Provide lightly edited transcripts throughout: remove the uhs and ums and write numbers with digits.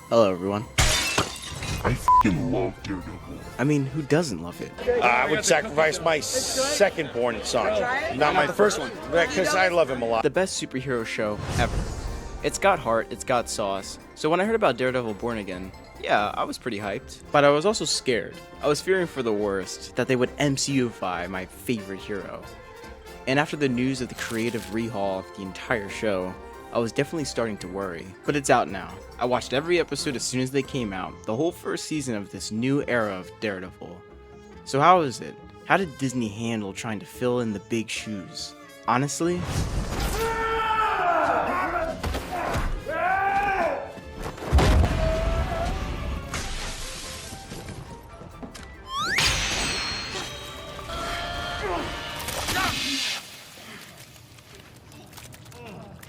Hello, everyone. I f***ing love Daredevil. I mean, who doesn't love it? I would sacrifice my second-born son, not my first one, because I love him a lot. The best superhero show ever. It's got heart, it's got sauce. So when I heard about Daredevil Born Again, yeah, I was pretty hyped. But I was also scared. I was fearing for the worst, that they would MCUify my favorite hero. And after the news of the creative rehaul of the entire show, I was definitely starting to worry. But it's out now. I watched every episode as soon as they came out, the whole first season of this new era of Daredevil. So how is it? How did Disney handle trying to fill in the big shoes? Honestly,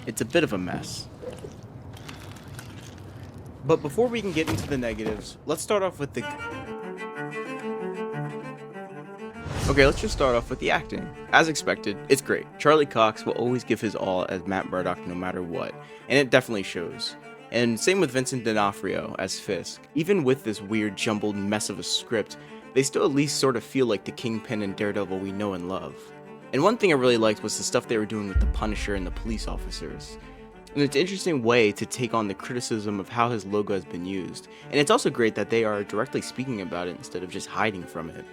it's a bit of a mess. But before we can get into the negatives, let's start off with the... Okay, let's just start off with the acting. As expected, it's great. Charlie Cox will always give his all as Matt Murdock no matter what, and it definitely shows. And same with Vincent D'Onofrio as Fisk. Even with this weird jumbled mess of a script, they still at least sort of feel like the Kingpin and Daredevil we know and love. And one thing I really liked was the stuff they were doing with the Punisher and the police officers. And it's an interesting way to take on the criticism of how his logo has been used. And it's also great that they are directly speaking about it instead of just hiding from it.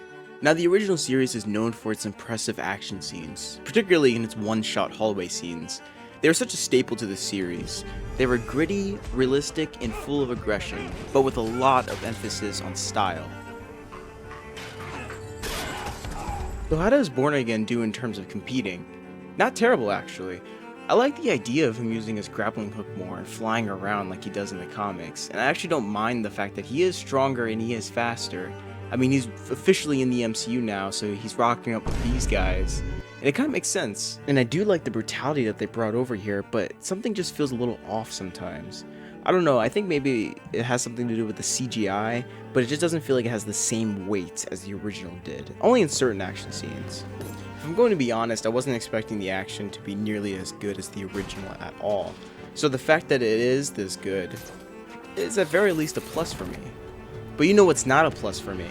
Now, the original series is known for its impressive action scenes, particularly in its one-shot hallway scenes. They were such a staple to the series. They were gritty, realistic, and full of aggression, but with a lot of emphasis on style. So how does Born Again do in terms of competing? Not terrible, actually. I like the idea of him using his grappling hook more and flying around like he does in the comics, and I actually don't mind the fact that he is stronger and he is faster. I mean, he's officially in the MCU now, so he's rocking up with these guys, and it kind of makes sense. And I do like the brutality that they brought over here, but something just feels a little off sometimes. I don't know, I think maybe it has something to do with the CGI, but it just doesn't feel like it has the same weight as the original did, only in certain action scenes. If I'm going to be honest, I wasn't expecting the action to be nearly as good as the original at all, so the fact that it is this good is at very least a plus for me. But you know what's not a plus for me?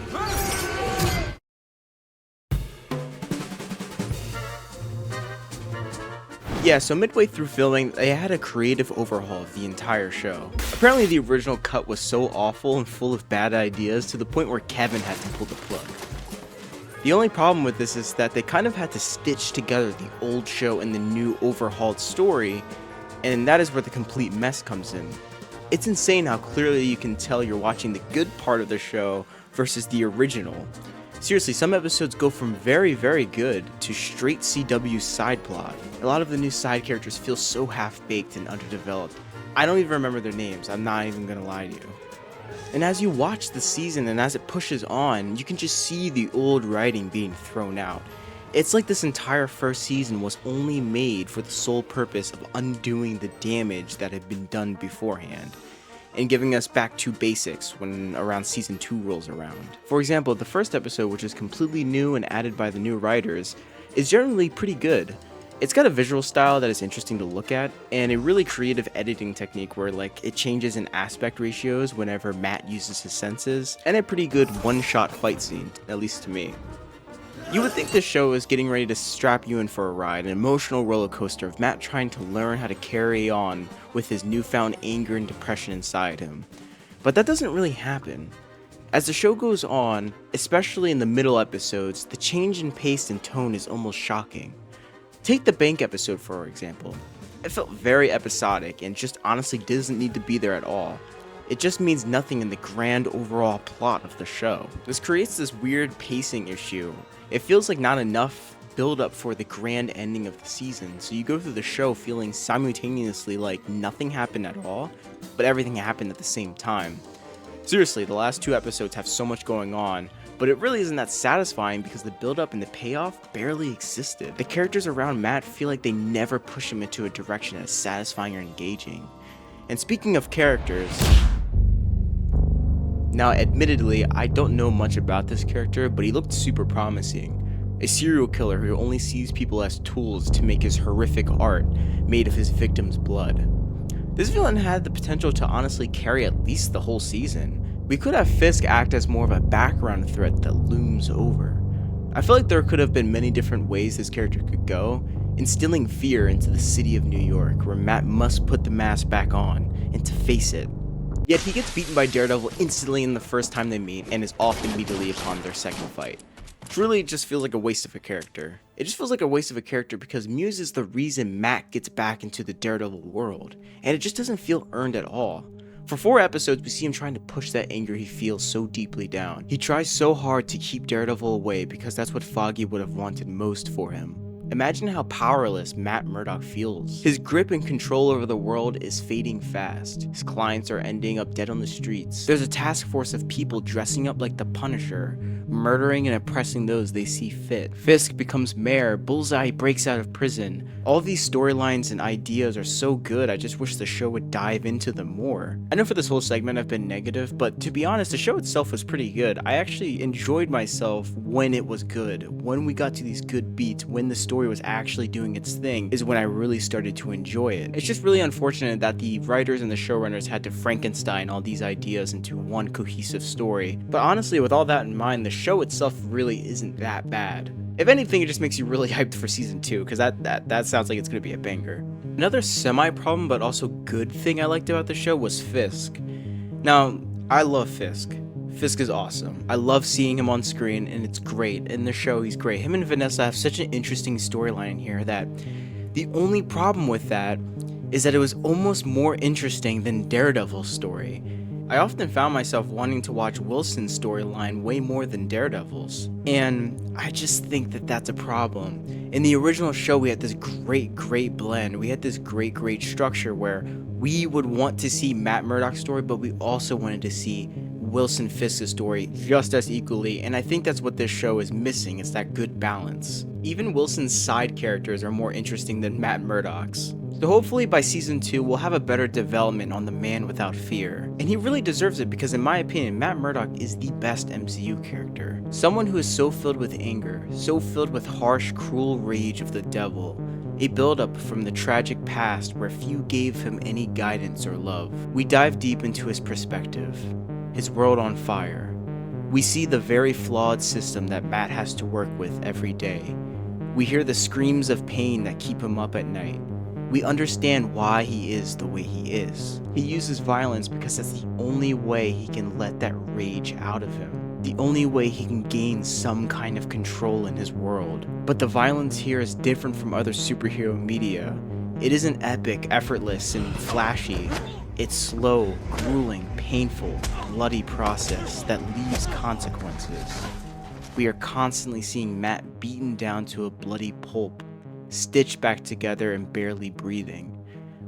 Yeah, so midway through filming, they had a creative overhaul of the entire show. Apparently the original cut was so awful and full of bad ideas to the point where Kevin had to pull the plug. The only problem with this is that they kind of had to stitch together the old show and the new overhauled story, and that is where the complete mess comes in. It's insane how clearly you can tell you're watching the good part of the show versus the original. Seriously, some episodes go from very, very good to straight CW side plot. A lot of the new side characters feel so half-baked and underdeveloped. I don't even remember their names, I'm not even gonna lie to you. And as you watch the season and as it pushes on, you can just see the old writing being thrown out. It's like this entire first season was only made for the sole purpose of undoing the damage that had been done beforehand, and giving us back to basics when around season 2 rolls around. For example, the first episode, which is completely new and added by the new writers, is generally pretty good. It's got a visual style that is interesting to look at, and a really creative editing technique where it changes in aspect ratios whenever Matt uses his senses, and a pretty good one-shot fight scene, at least to me. You would think this show is getting ready to strap you in for a ride, an emotional roller coaster of Matt trying to learn how to carry on with his newfound anger and depression inside him. But that doesn't really happen. As the show goes on, especially in the middle episodes, the change in pace and tone is almost shocking. Take the bank episode for example. It felt very episodic and just honestly doesn't need to be there at all. It just means nothing in the grand overall plot of the show. This creates this weird pacing issue. It feels like not enough build up for the grand ending of the season, so you go through the show feeling simultaneously like nothing happened at all, but everything happened at the same time. Seriously, the last 2 episodes have so much going on, but it really isn't that satisfying because the build up and the payoff barely existed. The characters around Matt feel like they never push him into a direction that's satisfying or engaging. And speaking of characters, now admittedly, I don't know much about this character, but he looked super promising. A serial killer who only sees people as tools to make his horrific art made of his victim's blood. This villain had the potential to honestly carry at least the whole season. We could have Fisk act as more of a background threat that looms over. I feel like there could have been many different ways this character could go, instilling fear into the city of New York, where Matt must put the mask back on and to face it. Yet he gets beaten by Daredevil instantly in the first time they meet and is off immediately upon their second fight. Truly, it just feels like a waste of a character. It just feels like a waste of a character because Muse is the reason Matt gets back into the Daredevil world, and it just doesn't feel earned at all. For 4 episodes, we see him trying to push that anger he feels so deeply down. He tries so hard to keep Daredevil away because that's what Foggy would have wanted most for him. Imagine how powerless Matt Murdock feels. His grip and control over the world is fading fast. His clients are ending up dead on the streets. There's a task force of people dressing up like the Punisher, murdering and oppressing those they see fit. Fisk becomes mayor, Bullseye breaks out of prison. All these storylines and ideas are so good, I just wish the show would dive into them more. I know for this whole segment I've been negative, but to be honest, the show itself was pretty good. I actually enjoyed myself when it was good. When we got to these good beats, when the story was actually doing its thing, is when I really started to enjoy it. It's just really unfortunate that the writers and the showrunners had to Frankenstein all these ideas into one cohesive story. But honestly, with all that in mind, the show itself really isn't that bad. If anything, it just makes you really hyped for season 2, because that sounds like it's going to be a banger. Another semi-problem but also good thing I liked about the show was Fisk. Now, I love Fisk. Fisk is awesome. I love seeing him on screen, and it's great. In the show, he's great. Him and Vanessa have such an interesting storyline in here that the only problem with that is that it was almost more interesting than Daredevil's story. I often found myself wanting to watch Wilson's storyline way more than Daredevil's, and I just think that that's a problem. In the original show, we had this great blend. We had this great structure where we would want to see Matt Murdock's story, but we also wanted to see Wilson Fisk's story just as equally, and I think that's what this show is missing. It's that good balance. Even Wilson's side characters are more interesting than Matt Murdock's. So hopefully by season 2 we'll have a better development on the Man Without Fear. And he really deserves it because in my opinion, Matt Murdock is the best MCU character. Someone who is so filled with anger, so filled with harsh, cruel rage of the devil. A build-up from the tragic past where few gave him any guidance or love. We dive deep into his perspective. His world on fire. We see the very flawed system that Matt has to work with every day. We hear the screams of pain that keep him up at night. We understand why he is the way he is. He uses violence because that's the only way he can let that rage out of him. The only way he can gain some kind of control in his world. But the violence here is different from other superhero media. It isn't epic, effortless, and flashy. It's slow, grueling, painful, bloody process that leaves consequences. We are constantly seeing Matt beaten down to a bloody pulp, stitched back together and barely breathing.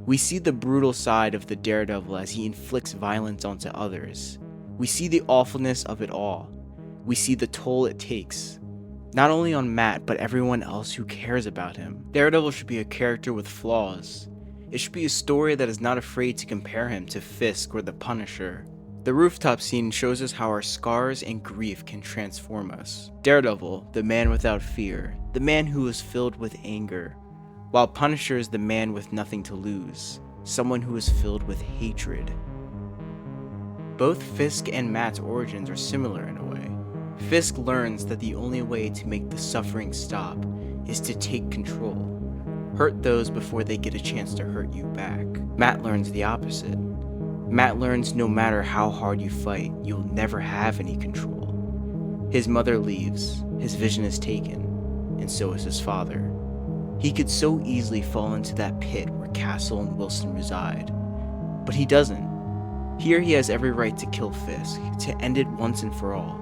We see the brutal side of the Daredevil as he inflicts violence onto others. We see the awfulness of it all. We see the toll it takes, not only on Matt, but everyone else who cares about him. Daredevil should be a character with flaws. It should be a story that is not afraid to compare him to Fisk or the Punisher. The rooftop scene shows us how our scars and grief can transform us. Daredevil, the man without fear, the man who is filled with anger, while Punisher is the man with nothing to lose, someone who is filled with hatred. Both Fisk and Matt's origins are similar in a way. Fisk learns that the only way to make the suffering stop is to take control. Hurt those before they get a chance to hurt you back. Matt learns the opposite. Matt learns no matter how hard you fight, you'll never have any control. His mother leaves, his vision is taken, and so is his father. He could so easily fall into that pit where Castle and Wilson reside, but he doesn't. Here he has every right to kill Fisk, to end it once and for all.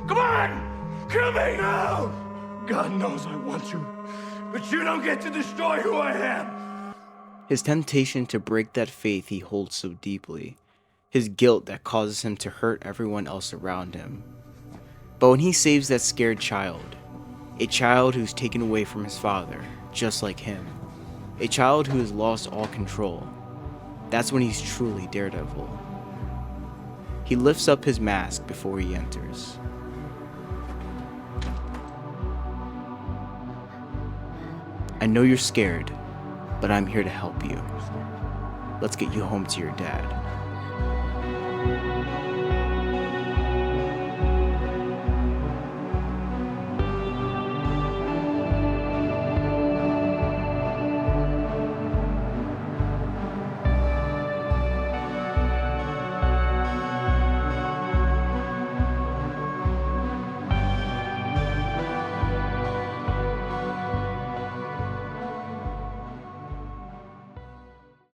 Come on! Kill me now! God knows I want you, but you don't get to destroy who I am! His temptation to break that faith he holds so deeply, his guilt that causes him to hurt everyone else around him. But when he saves that scared child, a child who's taken away from his father, just like him, a child who has lost all control, that's when he's truly Daredevil. He lifts up his mask before he enters. I know you're scared, but I'm here to help you. let's get you home to your dad.